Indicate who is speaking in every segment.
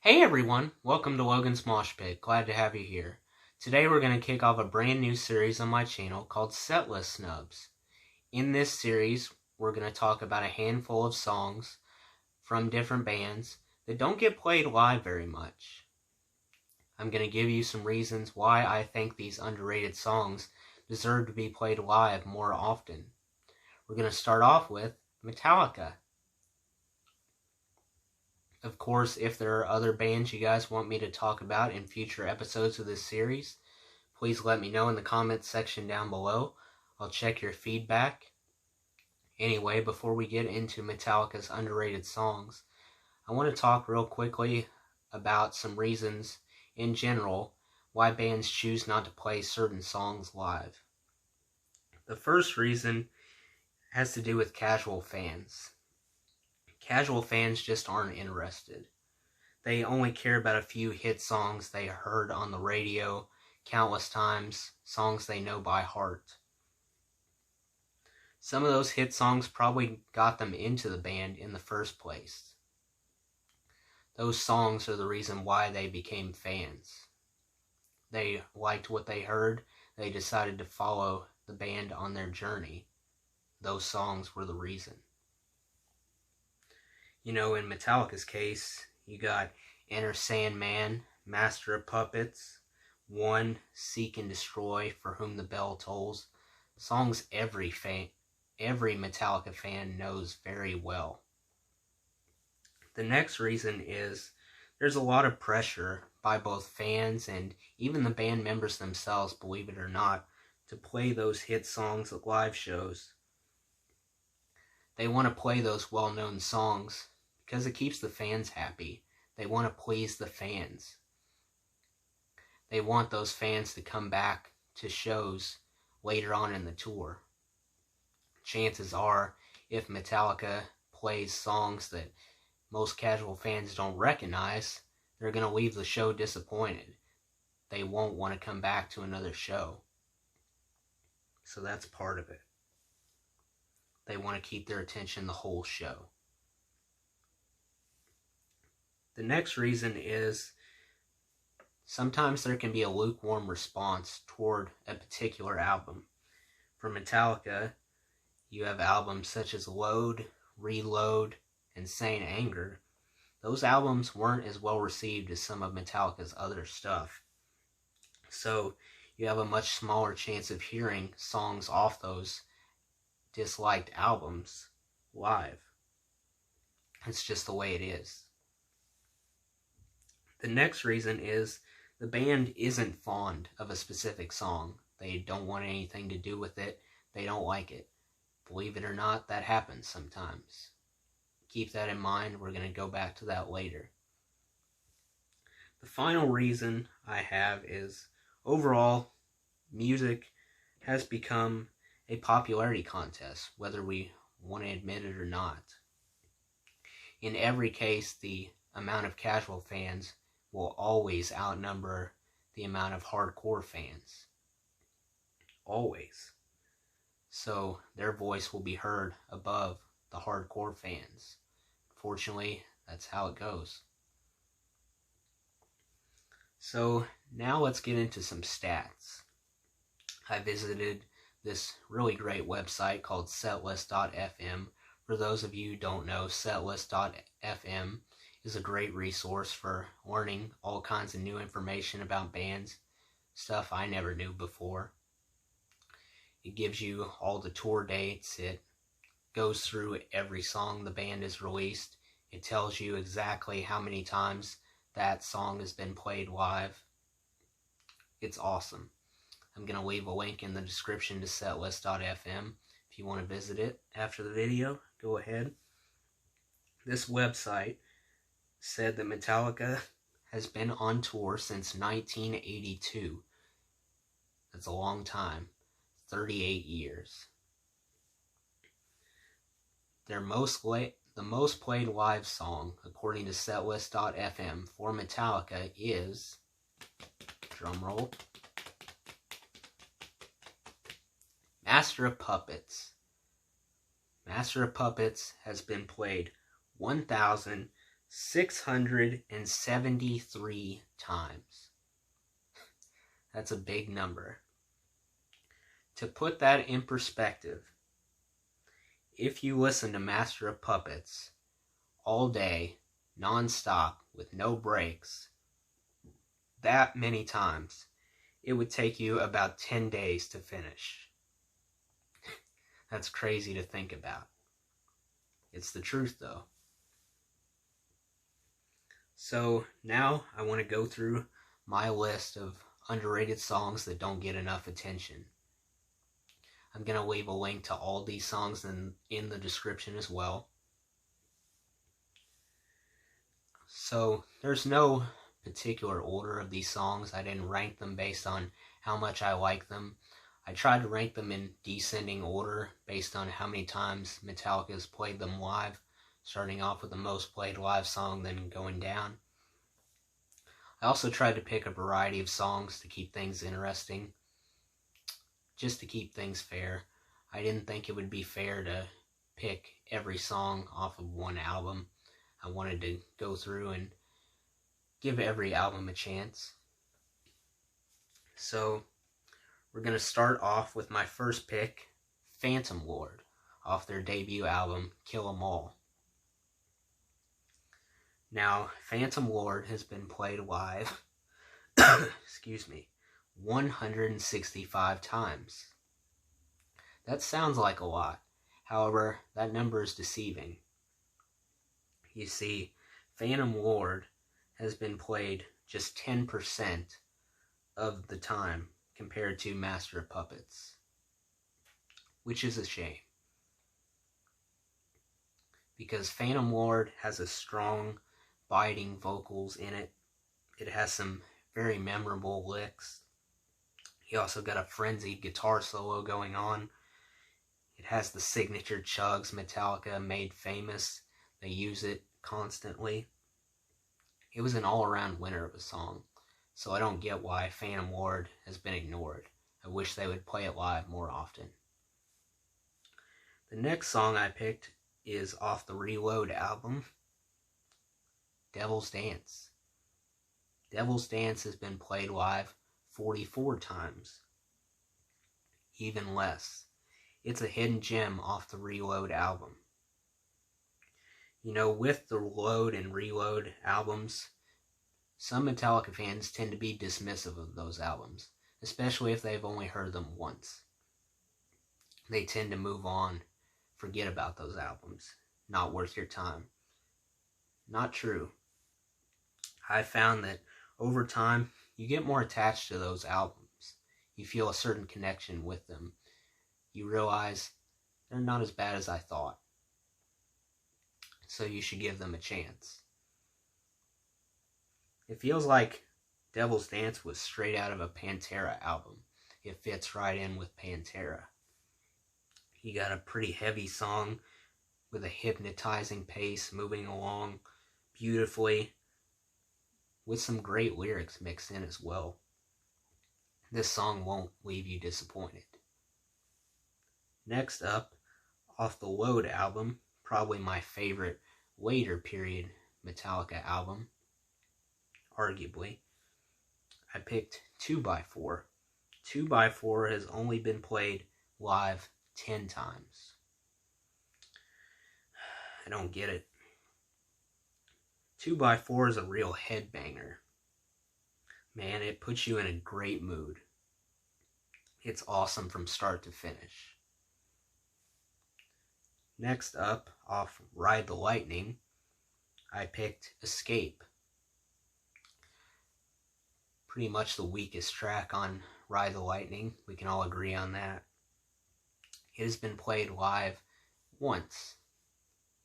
Speaker 1: Hey everyone, welcome to Logan's Mosh Pit. Glad to have you here. Today we're going to kick off a brand new series on my channel called Setlist Snubs. In this series, we're going to talk about a handful of songs from different bands that don't get played live very much. I'm going to give you some reasons why I think these underrated songs deserve to be played live more often. We're going to start off with Metallica. Of course, if there are other bands you guys want me to talk about in future episodes of this series, please let me know in the comments section down below. I'll check your feedback. Anyway, before we get into Metallica's underrated songs, I want to talk real quickly about some reasons in general why bands choose not to play certain songs live. The first reason has to do with casual fans. Casual fans just aren't interested. They only care about a few hit songs they heard on the radio countless times, songs they know by heart. Some of those hit songs probably got them into the band in the first place. Those songs are the reason why they became fans. They liked what they heard, they decided to follow the band on their journey. Those songs were the reason. You know, in Metallica's case, you got Enter Sandman, Master of Puppets, One, Seek and Destroy, For Whom the Bell Tolls. Songs every Metallica fan knows very well. The next reason is there's a lot of pressure by both fans and even the band members themselves, believe it or not, to play those hit songs at live shows. They want to play those well-known songs because it keeps the fans happy. They want to please the fans. They want those fans to come back to shows later on in the tour. Chances are, if Metallica plays songs that most casual fans don't recognize, they're going to leave the show disappointed. They won't want to come back to another show. So that's part of it. They want to keep their attention the whole show. The next reason is sometimes there can be a lukewarm response toward a particular album. For Metallica, you have albums such as Load, Reload, and Saint Anger. Those albums weren't as well received as some of Metallica's other stuff. So you have a much smaller chance of hearing songs off those disliked albums live. It's just the way it is. The next reason is the band isn't fond of a specific song. They don't want anything to do with it. They don't like it. Believe it or not, that happens sometimes. Keep that in mind. We're going to go back to that later. The final reason I have is overall, music has become a popularity contest, whether we want to admit it or not. In every case, the amount of casual fans will always outnumber the amount of hardcore fans. Always. So their voice will be heard above the hardcore fans. Fortunately, that's how it goes. So now let's get into some stats. I visited this really great website called Setlist.fm. For those of you who don't know, Setlist.fm is a great resource for learning all kinds of new information about bands, stuff I never knew before. It gives you all the tour dates. It goes through every song the band has released. It tells you exactly how many times that song has been played live. It's awesome. I'm going to leave a link in the description to Setlist.fm. If you want to visit it after the video, go ahead. This website said that Metallica has been on tour since 1982. That's a long time. 38 years. The most played live song, according to Setlist.fm, for Metallica is, drumroll, Master of Puppets. Master of Puppets has been played 1,000 673 times. That's a big number. To put that in perspective, if you listen to Master of Puppets all day, non-stop, with no breaks, that many times, it would take you about 10 days to finish. That's crazy to think about. It's the truth, though. So now I want to go through my list of underrated songs that don't get enough attention. I'm going to leave a link to all these songs in the description as well. So there's no particular order of these songs. I didn't rank them based on how much I like them. I tried to rank them in descending order based on how many times Metallica has played them live, starting off with the most played live song, then going down. I also tried to pick a variety of songs to keep things interesting, just to keep things fair. I didn't think it would be fair to pick every song off of one album. I wanted to go through and give every album a chance. So we're going to start off with my first pick, Phantom Lord, off their debut album, Kill 'Em All. Now, Phantom Lord has been played live, 165 times. That sounds like a lot. However, that number is deceiving. You see, Phantom Lord has been played just 10% of the time compared to Master of Puppets, which is a shame. Because Phantom Lord has a strong, biting vocals in it. It has some very memorable licks. You also got a frenzied guitar solo going on. It has the signature chugs Metallica made famous. They use it constantly. It was an all-around winner of a song, so I don't get why Phantom Lord has been ignored. I wish they would play it live more often. The next song I picked is off the Reload album, Devil's Dance. Devil's Dance has been played live 44 times. Even less. It's a hidden gem off the Reload album. You know, with the Load and Reload albums, some Metallica fans tend to be dismissive of those albums, especially if they've only heard them once. They tend to move on, forget about those albums. Not worth your time. Not true. I found that over time, you get more attached to those albums. You feel a certain connection with them. You realize they're not as bad as I thought. So you should give them a chance. It feels like Devil's Dance was straight out of a Pantera album. It fits right in with Pantera. You got a pretty heavy song with a hypnotizing pace moving along beautifully with some great lyrics mixed in as well. This song won't leave you disappointed. Next up, off the Load album, probably my favorite later period Metallica album, arguably, I picked 2x4. 2x4 has only been played live 10 times. I don't get it. 2x4 is a real headbanger. Man, it puts you in a great mood. It's awesome from start to finish. Next up, off Ride the Lightning, I picked Escape. Pretty much the weakest track on Ride the Lightning. We can all agree on that. It has been played live once.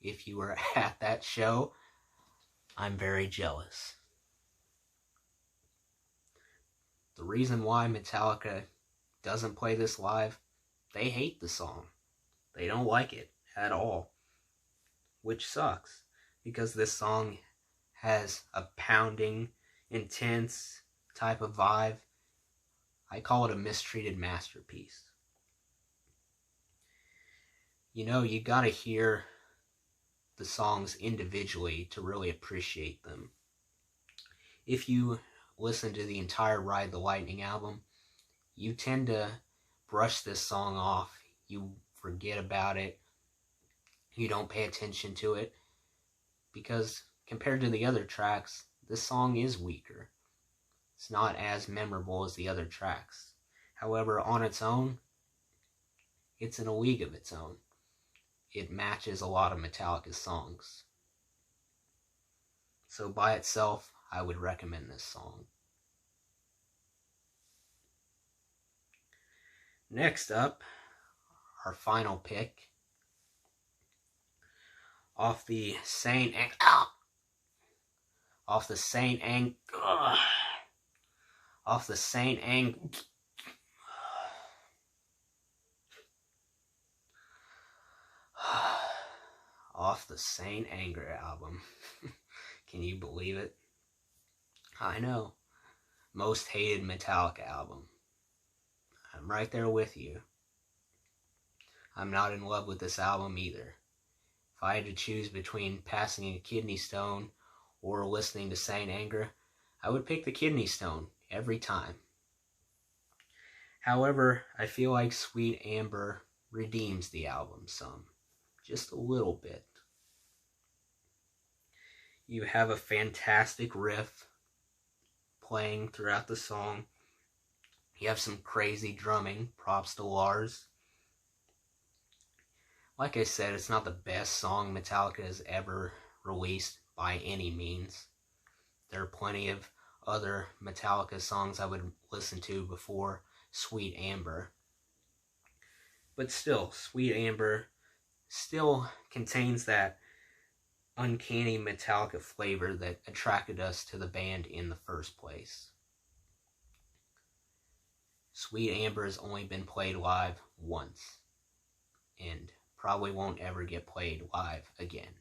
Speaker 1: If you were at that show, I'm very jealous. The reason why Metallica doesn't play this live, they hate the song. They don't like it at all. Which sucks, because this song has a pounding, intense type of vibe. I call it a mistreated masterpiece. You know, you gotta hear the songs individually to really appreciate them. If you listen to the entire Ride the Lightning album, you tend to brush this song off. You forget about it. You don't pay attention to it, because compared to the other tracks, this song is weaker. It's not as memorable as the other tracks. However, on its own, it's in a league of its own. It matches a lot of Metallica's songs. So by itself, I would recommend this song. Next up, our final pick, off the Saint Anger album. Can you believe it? I know. Most hated Metallica album. I'm right there with you. I'm not in love with this album either. If I had to choose between passing a kidney stone or listening to Saint Anger, I would pick the kidney stone every time. However, I feel like Sweet Amber redeems the album some. Just a little bit. You have a fantastic riff playing throughout the song. You have some crazy drumming. Props to Lars. Like I said, it's not the best song Metallica has ever released by any means. There are plenty of other Metallica songs I would listen to before Sweet Amber. But still, Sweet Amber still contains that uncanny Metallica flavor that attracted us to the band in the first place. Sweet Amber has only been played live once, and probably won't ever get played live again.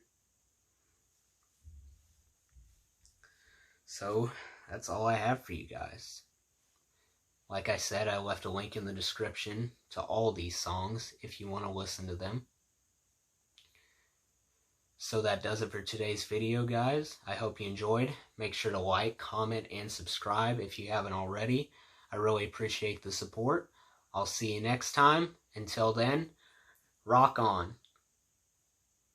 Speaker 1: So, that's all I have for you guys. Like I said, I left a link in the description to all these songs if you want to listen to them. So that does it for today's video, guys. I hope you enjoyed. Make sure to like, comment, and subscribe if you haven't already. I really appreciate the support. I'll see you next time. Until then, rock on.